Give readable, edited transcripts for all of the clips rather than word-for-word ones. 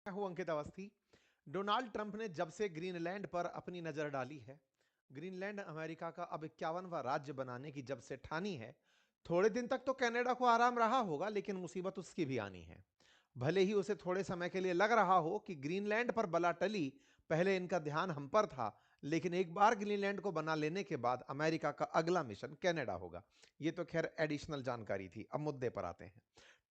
मैं हूं अंकित Awasthi. Donald Trump ने जब से ग्रीनलैंड पर अपनी नजर डाली है, ग्रीनलैंड अमेरिका का अब 51वां राज्य बनाने की जब से ठानी है, थोड़े दिन तक तो कनाडा को आराम रहा होगा, लेकिन मुसीबत उसकी भी आनी है। भले ही उसे थोड़े समय के लिए लग रहा हो कि ग्रीनलैंड पर बला टली, पहले इनका ध्यान हम पर था, लेकिन एक बार ग्रीनलैंड को बना लेने के बाद अमेरिका का अगला मिशन कनाडा होगा। ये तो खैर एडिशनल जानकारी थी। अब मुद्दे पर आते हैं।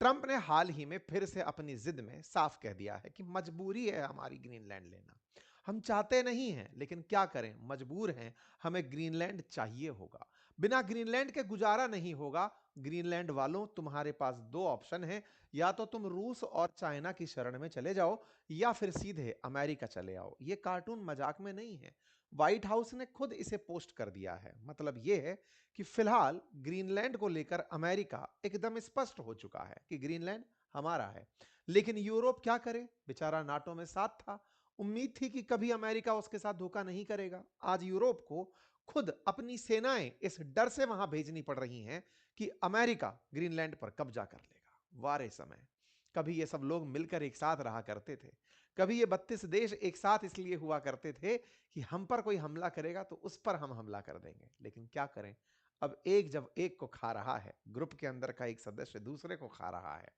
ट्रंप ने हाल ही में फिर से अपनी जिद में साफ कह दिया है कि मजबूरी है हमारी ग्रीनलैंड लेना। हम चाहते नहीं हैं, लेकिन क्या करें, मजबूर हैं। हमें ग्रीनलैंड चाहिए होगा। बिना ग्रीनलैंड के गुजारा नहीं होगा। ग्रीनलैंड वालों, तुम्हारे पास दो ऑप्शन हैं। या तो तुम रूस और चाइना की शरण में चले जाओ, या फिर सीधे अमेरिका चले आओ। ये कार्टून मजाक में नहीं है। व्हाइट हाउस ने खुद इसे पोस्ट कर दिया है। मतलब यह है कि फिलहाल ग्रीनलैंड को लेकर अमेरिका एकदम स्पष्ट हो चुका है कि ग्रीनलैंड हमारा है। लेकिन यूरोप क्या करे, बेचारा नाटो में साथ था। उम्मीद थी कि कभी अमेरिका उसके साथ धोखा नहीं करेगा। आज यूरोप को खुद अपनी सेनाएं इस डर से वहां भेजनी पड़ रही हैं कि अमेरिका ग्रीनलैंड पर कब्जा कर लेगा। वारे समय, कभी ये सब लोग मिलकर एक साथ रहा करते थे। कभी ये 32 देश एक साथ इसलिए हुआ करते थे कि हम पर कोई हमला करेगा तो उस पर हम हमला कर देंगे। लेकिन क्या करें, अब एक जब एक को खा रहा है, ग्रुप के अंदर का एक सदस्य दूसरे को खा रहा है,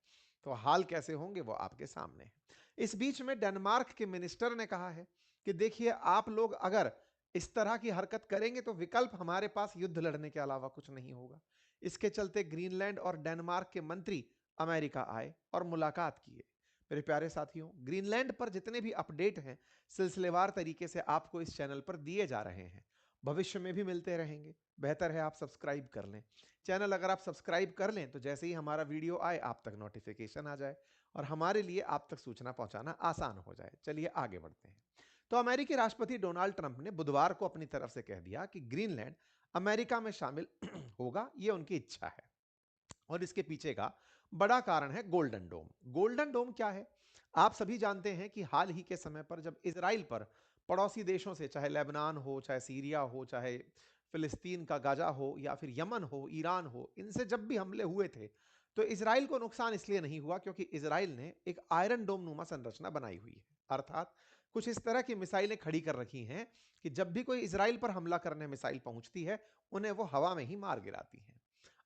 तो हाल कैसे होंगे वो आपके सामने है। इस बीच में डेनमार्क के मिनिस्टर ने कहा है कि देखिए, आप लोग अगर इस तरह की हरकत करेंगे तो विकल्प हमारे पास युद्ध लड़ने के अलावा कुछ नहीं होगा। इसके चलते ग्रीनलैंड और डेनमार्क के मंत्री अमेरिका आए और मुलाकात किए। मेरे प्यारे साथियों, ग्रीनलैंड पर जितने भी अपडेट हैं, सिलसिलेवार तरीके से आपको इस चैनल पर दिए जा रहे हैं। भविष्य में भी मिलते रहेंगे। बेहतर है आप सब्सक्राइब कर लें। चैनल अगर आप सब्सक्राइब कर लें तो जैसे ही हमारा वीडियो आए आप तक नोटिफिकेशन आ जाए और हमारे लिए आप तक सूचना पहुंचाना आसान हो जाए। चलिए आगे बढ़ते हैं। तो अमेरिकी राष्ट्रपति डोनाल्ड ट्रंप ने बुधवार को अपनी तरफ से कह दिया कि ग्रीनलैंड अमेरिका में शामिल होगा। यह उनकी इच्छा है और इसके पीछे का बड़ा कारण है गोल्डन डोम। गोल्डन डोम क्या है? आप सभी जानते हैं कि हाल ही के समय पर जब इजराइल पर पड़ोसी देशों से, चाहे लेबनान हो, चाहे सीरिया हो, चाहे फिलिस्तीन का गाजा हो, या फिर यमन हो, ईरान हो, इनसे जब भी हमले हुए थे, तो इजराइल को नुकसान इसलिए नहीं हुआ क्योंकि इजराइल ने एक आयरन डोम नुमा संरचना बनाई हुई है। अर्थात कुछ इस तरह की मिसाइलें खड़ी कर रखी हैं कि जब भी कोई इजराइल पर हमला करने मिसाइल पहुंचती है, उन्हें वो हवा में ही मार गिराती है।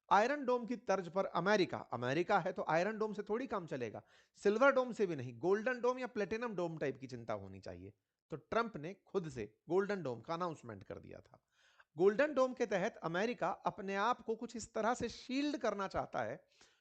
आयरन डोम की तर्ज पर अमेरिका, अमेरिका है तो आयरन डोम से थोड़ी काम चलेगा, सिल्वर डोम से भी नहीं, गोल्डन डोम या प्लेटिनम डोम टाइप की चिंता होनी चाहिए। तो ट्रंप ने खुद से गोल्डन डोम का अनाउंसमेंट कर दिया था। गोल्डन डोम के तहत अमेरिका अपने आप को कुछ इस तरह से शील्ड करना चाहता है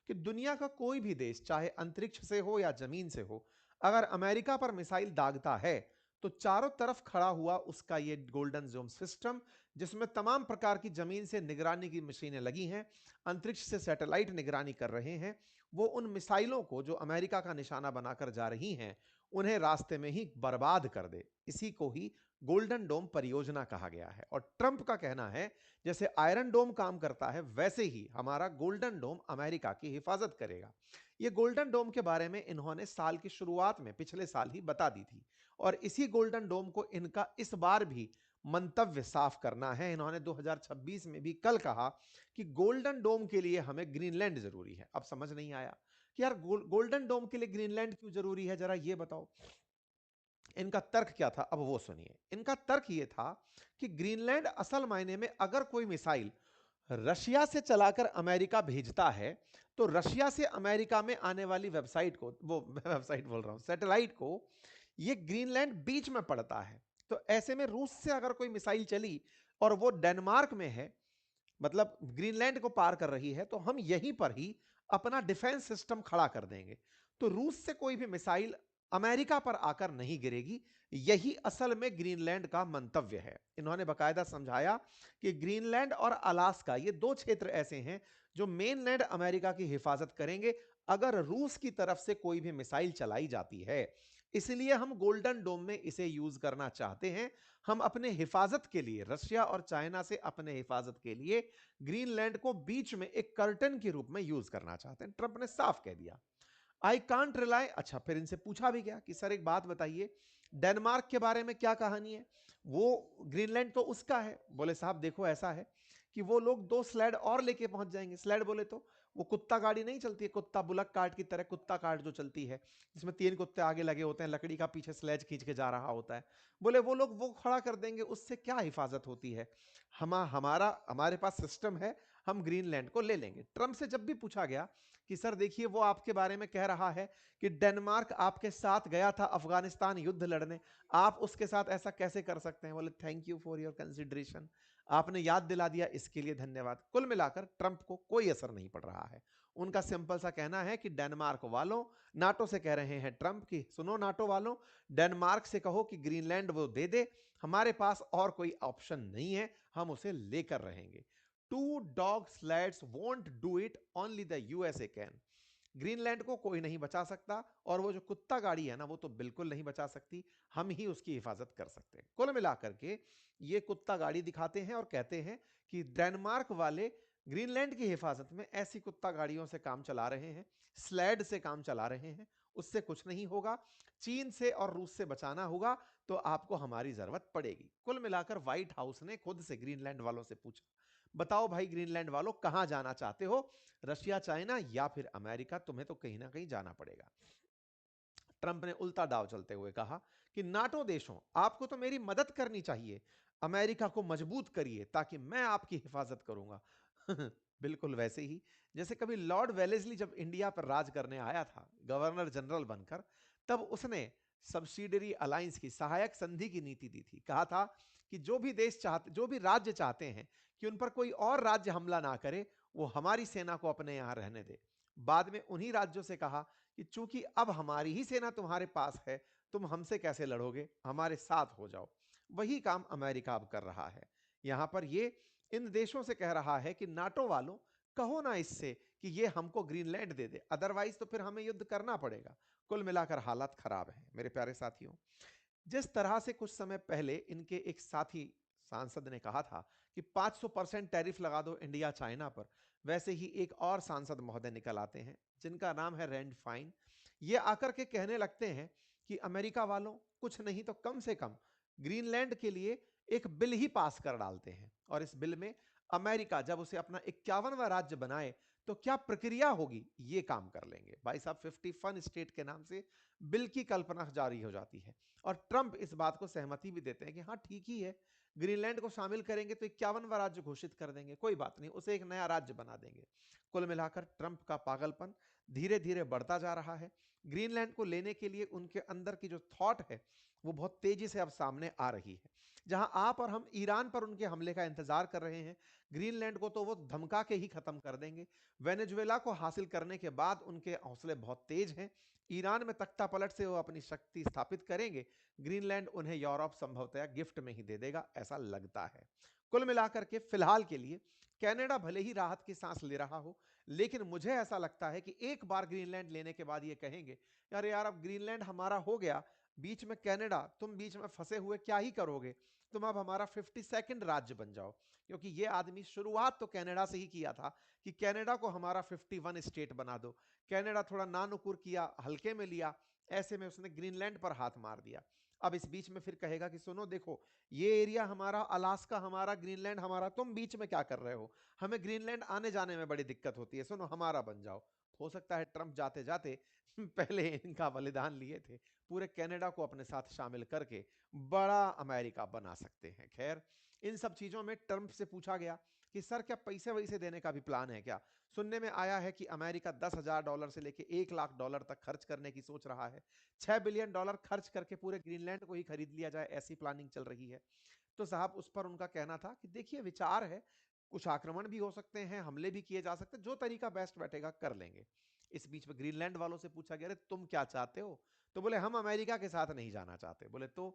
कि दुनिया का कोई भी देश, चाहे अंतरिक्ष से हो या जमीन से हो, अगर अमेरिका पर मिसाइल दागता है तो चारों तरफ खड़ा हुआ उसका ये गोल्डन जोन सिस्टम, जिसमें तमाम प्रकार की जमीन से निगरानी की मशीनें लगी हैं, अंतरिक्ष से सैटेलाइट निगरानी कर रहे हैं, वो उन मिसाइलों को जो अमेरिका का निशाना बनाकर जा रही हैं, उन्हें रास्ते में ही बर्बाद कर दे। इसी को ही गोल्डन डोम परियोजना कहा गया है। और ट्रंप का कहना है जैसे आयरन डोम काम करता है, वैसे ही हमारा गोल्डन डोम अमेरिका की हिफाजत करेगा। ये गोल्डन डोम के बारे में इन्होंने साल की शुरुआत में, पिछले साल ही बता दी थी। और इसी गोल्डन डोम को इनका इस बार भी मंतव्य साफ करना है। इन्होंने 2026 में भी कल कहा कि गोल्डन डोम के लिए हमें ग्रीनलैंड जरूरी है। अब समझ नहीं आया कि यार गोल्डन डोम के लिए ग्रीनलैंड क्यों जरूरी है, जरा ये बताओ। इनका तर्क क्या था, अब वो सुनिए। इनका तर्क ये था कि ग्रीनलैंड असल मायने में अगर कोई मिसाइल रशिया से चलाकर अमेरिका भेजता है, तो रशिया से अमेरिका में आने वाली वेबसाइट को, वो वेबसाइट बोल रहा हूं, सैटेलाइट को, ये ग्रीनलैंड बीच में पड़ता है। तो ऐसे में रूस से अगर कोई मिसाइल चली और वो डेनमार्क में है, मतलब ग्रीनलैंड को पार कर रही है, तो हम यहीं पर ही अपना डिफेंस सिस्टम खड़ा कर देंगे। तो रूस से कोई भी मिसाइल अमेरिका पर आकर नहीं गिरेगी। यही असल में ग्रीनलैंड का मंतव्य है। इन्होंने बकायदा समझाया कि ग्रीनलैंड और अलास्का, ये दो क्षेत्र ऐसे हैं जो मेनलैंड अमेरिका की हिफाजत करेंगे अगर रूस की तरफ से कोई भी मिसाइल चलाई जाती है। इसलिए हम गोल्डन डोम में इसे यूज करना चाहते हैं। हम अपने हिफाजत के लिए, रशिया और चाइना से अपने हिफाजत के लिए ग्रीनलैंड को बीच में एक कर्टन के रूप में यूज करना चाहते हैं। ट्रंप ने साफ कह दिया, आई कांट रिलाई। अच्छा, फिर इनसे पूछा भी गया कि सर एक बात बताइए, डेनमार्क के बारे में क्या कहानी है, वो ग्रीनलैंड तो उसका है। बोले साहब देखो ऐसा है कि वो लोग 2 स्लेड और लेके पहुंच जाएंगे। स्लेड बोले तो वो कुत्ता गाड़ी नहीं चलती है, कुत्ता बुलक कार्ट की तरह कुत्ता कार्ट जो चलती है, जिसमें 3 कुत्ते आगे लगे होते हैं, लकड़ी का पीछे स्लेज खींच के जा रहा होता है। बोले वो लोग वो खड़ा कर देंगे, उससे क्या हिफाजत होती है। हमारे पास सिस्टम है, हम ग्रीनलैंड को ले लेंगे। ट्रंप से जब भी पूछा गया कि सर देखिए वो आपके बारे में कह रहा है कि डेनमार्क आपके साथ गया था अफगानिस्तान युद्ध लड़ने, आप उसके साथ ऐसा कैसे कर सकते हैं। बोले thank you for your consideration, आपने याद दिला दिया इसके लिए धन्यवाद। कुल मिलाकर ट्रंप को कोई असर नहीं पड़ रहा है। उनका सिंपल सा कहना है कि डेनमार्क वालों, नाटो से कह रहे हैं ट्रंप की सुनो नाटो वालों, डेनमार्क से कहो कि ग्रीनलैंड वो दे दे, हमारे पास और कोई ऑप्शन नहीं है, हम उसे लेकर रहेंगे। Two dog sleds won't do it, only the USA can. Greenland को कोई नहीं बचा सकता, और वो जो कुत्ता गाड़ी है ना वो तो बिल्कुल नहीं बचा सकती, हम ही उसकी हिफाजत कर सकते हैं। कुल मिलाकर के ये कुत्ता गाड़ी दिखाते हैं और कहते हैं कि डेनमार्क वाले ग्रीनलैंड की हिफाजत में ऐसी कुत्ता गाड़ियों से काम चला रहे हैं, स्लैड से काम चला रहे हैं, उससे कुछ नहीं होगा। चीन से और रूस से बचाना होगा तो आपको हमारी जरूरत पड़ेगी। कुल मिलाकर व्हाइट हाउस ने खुद से ग्रीनलैंड वालों से पूछा, बताओ भाई ग्रीनलैंड वालों कहां जाना चाहते हो, रशिया, चाइना या फिर अमेरिका, तुम्हें तो कहीं ना कहीं जाना पड़ेगा। ट्रंप ने उल्टा दाव चलते हुए कहा कि नाटो देशों, आपको तो मेरी मदद करनी चाहिए, अमेरिका को मजबूत करिए ताकि मैं आपकी हिफाजत करूंगा। बिल्कुल वैसे ही जैसे कभी लॉर्ड वेलेस्ली जब इंडिया पर राज करने आया था गवर्नर जनरल बनकर, तब उसने सब्सिडरी अलायंस की, सहायक संधि की नीति दी थी। कहा था कि जो भी राज्य चाहते हैं कि उन पर कोई और राज्य हमला ना करे, वो हमारी सेना को अपने यहां रहने दे। बाद में उन्हीं राज्यों से कहा कि चूंकि अब हमारी ही सेना तुम्हारे पास है, तुम हमसे कैसे लड़ोगे, हमारे साथ हो जाओ। वही काम अमेरिका अब कर रहा है। यहां पर ये इन देशों से कह रहा है कि नाटो वालों, कहो ना इससे कि ये हमको ग्रीनलैंड दे दे, अदरवाइज तो फिर हमें युद्ध करना पड़ेगा। कुल मिलाकर हालात खराब है मेरे प्यारे साथियों। जिस तरह से कुछ समय पहले इनके एक साथी सांसद ने कहा था कि 500% टैरिफ लगा दो इंडिया चाइना पर, वैसे ही एक और सांसद महोदय निकल आते हैं जिनका नाम है रैंड फाइन। ये आकर के कहने लगते हैं कि अमेरिका वालों, कुछ नहीं तो कम से कम ग्रीनलैंड के लिए एक बिल ही पास कर डालते हैं, और इस बिल में अमेरिका जब उसे अपना 51वां राज्य बनाए तो क्या प्रक्रिया होगी ये काम कर लेंगे। भाई साहब 51 स्टेट के नाम से बिल की कल्पना जारी हो जाती है, और ट्रंप इस बात को सहमति भी देते हैं कि हाँ ठीक ही है, ग्रीनलैंड को शामिल करेंगे तो 51वां राज्य घोषित कर देंगे, कोई बात नहीं, उसे एक नया राज्य बना देंगे। कुल मिलाकर ट्रंप का पागलपन धीरे धीरे बढ़ता जा रहा है। ग्रीनलैंड को लेने के लिए उनके अंदर की जो थॉट है वो बहुत तेजी से अब सामने आ रही है। जहां आप और हम ईरान पर उनके हमले का इंतजार कर रहे हैं, ग्रीनलैंड को तो वो धमका के ही खत्म कर देंगे। वेनेजुएला को हासिल करने के बाद उनके हौसले बहुत तेज हैं, ईरान में तख्ता पलट से वो अपनी शक्ति स्थापित करेंगे, ग्रीनलैंड उन्हें यूरोप संभवतः गिफ्ट में ही दे देगा, ऐसा लगता है। कुल मिलाकर के फिलहाल के लिए कनाडा भले ही राहत की सांस ले रहा हो, लेकिन मुझे ऐसा लगता है कि एक बार ग्रीनलैंड लेने के बाद ये कहेंगे यार यार अब ग्रीनलैंड हमारा हो गया, बीच में कनाडा, तुम बीच में फंसे हुए क्या ही करोगे, तुम अब हमारा 52nd राज्य बन जाओ। क्योंकि ये आदमी शुरुआत तो कनाडा से ही किया था कि कनाडा को हमारा 51 स्टेट बना दो। कनाडा थोड़ा नानुकुर किया, हल्के में लिया, ऐसे में उसने ग्रीनलैंड पर हाथ मार दिया। अब इस बीच में फिर कहेगा कि सुनो देखो, ये एरिया हमारा, अलास्का हमारा, ग्रीनलैंड हमारा, तुम बीच में क्या कर रहे हो, हमें ग्रीनलैंड आने जाने में बड़ी दिक्कत होती है, सुनो हमारा बन जाओ। हो सकता है ट्रंप जाते जाते पहले इनका बलिदान लिए थे, पूरे कनाडा को अपने साथ शामिल करके बड़ा अमेरिका बना सकते हैं। खैर, इन सब चीजों में ट्रंप से पूछा गया कि सर क्या पैसे वैसे देने का भी प्लान है क्या। सुनने में आया है कि अमेरिका $10,000 से लेके $1,00,000 तक खर्च करने की सोच रहा है, $6 बिलियन खर्च करके पूरे ग्रीनलैंड को ही खरीद लिया जाए, ऐसी प्लानिंग चल रही है। तो साहब उस पर उनका कहना था कि देखिए विचार है, कुछ आक्रमण भी हो सकते हैं, हमले भी किए जा सकते हैं, जो तरीका बेस्ट बैठेगा कर लेंगे। इस बीच में ग्रीनलैंड वालों से पूछा गया, अरे तुम क्या चाहते हो, तो बोले हम अमेरिका के साथ नहीं जाना चाहते। बोले तो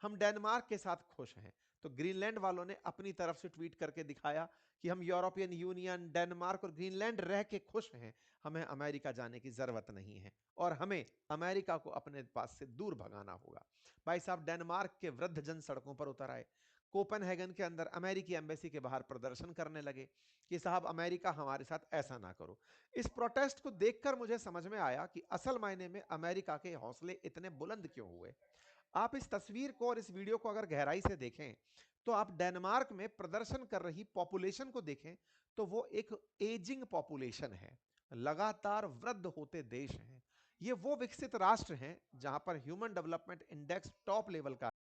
हम डेनमार्क के साथ खुश हैं। तो ग्रीनलैंड वालों ने अपनी तरफ से ट्वीट करके दिखाया कि हम यूरोपियन यूनियन, डेनमार्क और ग्रीनलैंड रह के खुश हैं, हमें अमेरिका जाने की जरूरत नहीं है, और हमें अमेरिका को अपने पास से दूर भगाना होगा। भाई साहब डेनमार्क के वृद्ध जन सड़कों पर उतर आए, कोपेनहेगन के अंदर अमेरिकी एम्बेसी के बाहर प्रदर्शन करने लगे कि साहब अमेरिका हमारे साथ ऐसा ना करो। इस प्रोटेस्ट को देखकर मुझे समझ में आया कि असल मायने में अमेरिका के हौसले इतने बुलंद क्यों हुए। आप इस तस्वीर को और इस वीडियो को अगर गहराई से देखें तो आप डेनमार्क में प्रदर्शन कर रही पॉपुलेशन को देखें तो वो एक एजिंग पॉपुलेशन है, लगातार वृद्ध होते देश हैं। ये वो विकसित राष्ट्र हैं जहां पर human development index top level का